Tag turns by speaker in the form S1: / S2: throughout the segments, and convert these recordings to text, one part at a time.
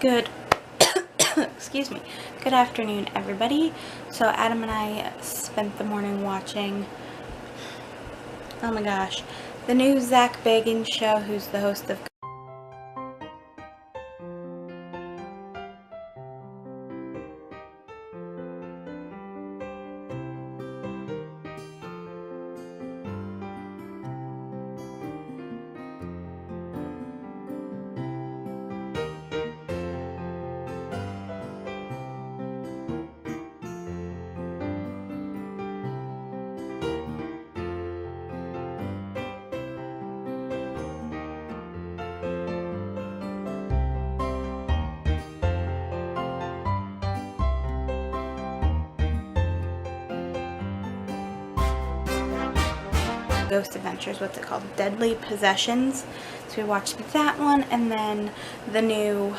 S1: Good excuse me, good afternoon everybody. So Adam and I spent the morning watching, oh my gosh, the new Zach Bagans show, who's the host of Ghost Adventures, what's it called? Deadly Possessions. So we watched that one, and then the new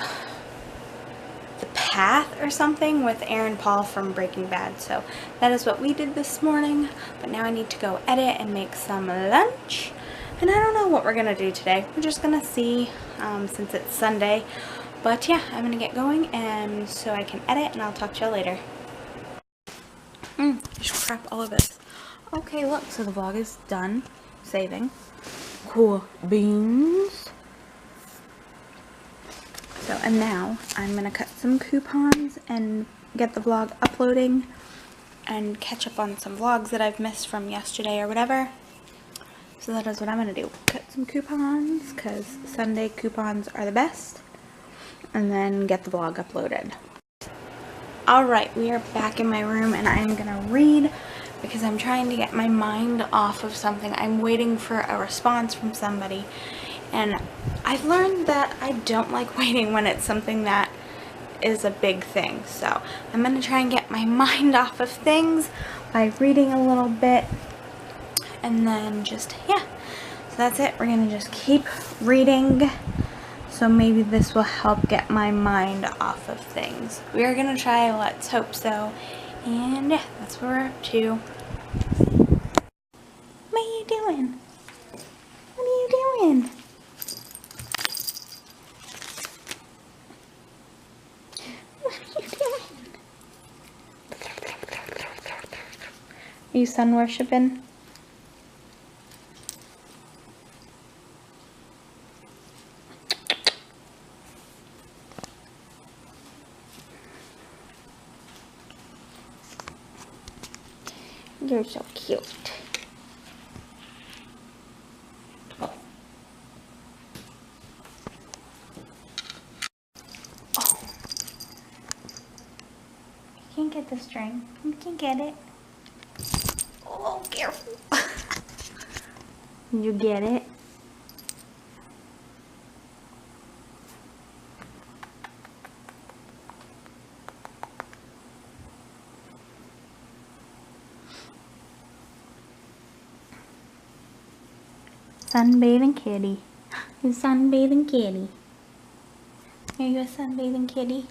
S1: The Path or something with Aaron Paul from Breaking Bad. So that is what we did this morning, but now I need to go edit and make some lunch, and I don't know what we're gonna do today. We're just gonna see since it's Sunday, but yeah, I'm gonna get going and so I can edit, and I'll talk to you later. There's crap all over this. Okay, look, so the vlog is done saving. Cool beans. So, and now I'm gonna cut some coupons and get the vlog uploading and catch up on some vlogs that I've missed from yesterday or whatever. So that is what I'm gonna do. Cut some coupons, because Sunday coupons are the best, and then get the vlog uploaded. Alright, we are back in my room, and I'm gonna read because I'm trying to get my mind off of something. I'm waiting for a response from somebody, and I've learned that I don't like waiting when it's something that is a big thing. So I'm going to try and get my mind off of things by reading a little bit, and then just, yeah. So that's it. We're going to just keep reading. So maybe this will help get my mind off of things. We are going to try Let's Hope So. And yeah, that's what we're up to. What are you doing? What are you doing? What are you doing? Are you sun worshipping? You're so cute. Oh. You can't get the string. You can get it. Oh, careful. You get it? Sunbathing kitty. You sunbathing kitty. Are you a sunbathing kitty?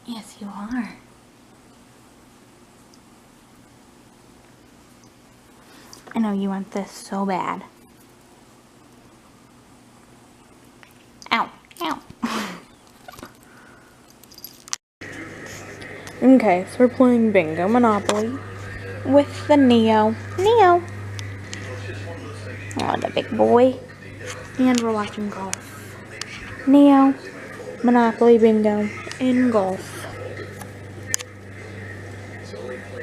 S1: Yes, you are. I know you want this so bad. Ow, ow. Okay, so we're playing Bingo Monopoly with the Neo. Neo. Oh, the big boy. And we're watching golf. Neo, Monopoly, Bingo, and golf.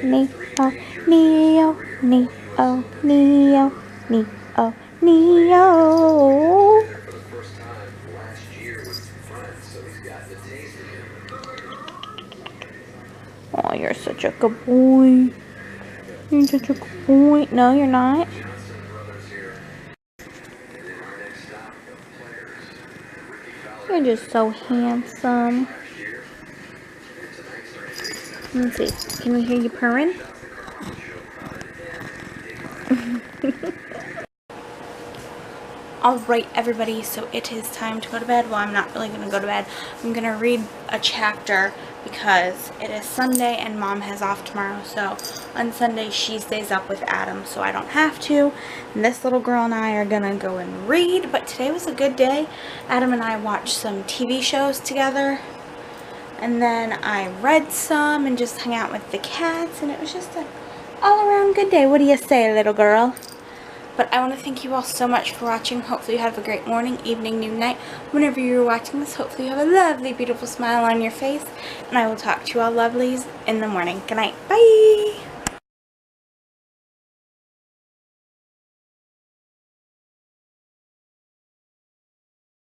S1: Neo, Neo, Neo, Neo, Neo, Neo. Oh, you're such a good boy. You're such a good boy. No, you're not. You're just so handsome. Let's see. Can we hear you purring? Alright everybody, so it is time to go to bed. Well, I'm not really going to go to bed. I'm going to read a chapter because it is Sunday and Mom has off tomorrow. So on Sunday she stays up with Adam, so I don't have to. And this little girl and I are going to go and read. But today was a good day. Adam and I watched some TV shows together. And then I read some and just hung out with the cats. And it was just an all-around good day. What do you say, little girl? But I want to thank you all so much for watching. Hopefully you have a great morning, evening, noon, night. Whenever you're watching this, hopefully you have a lovely, beautiful smile on your face. And I will talk to you all lovelies in the morning. Good night. Bye!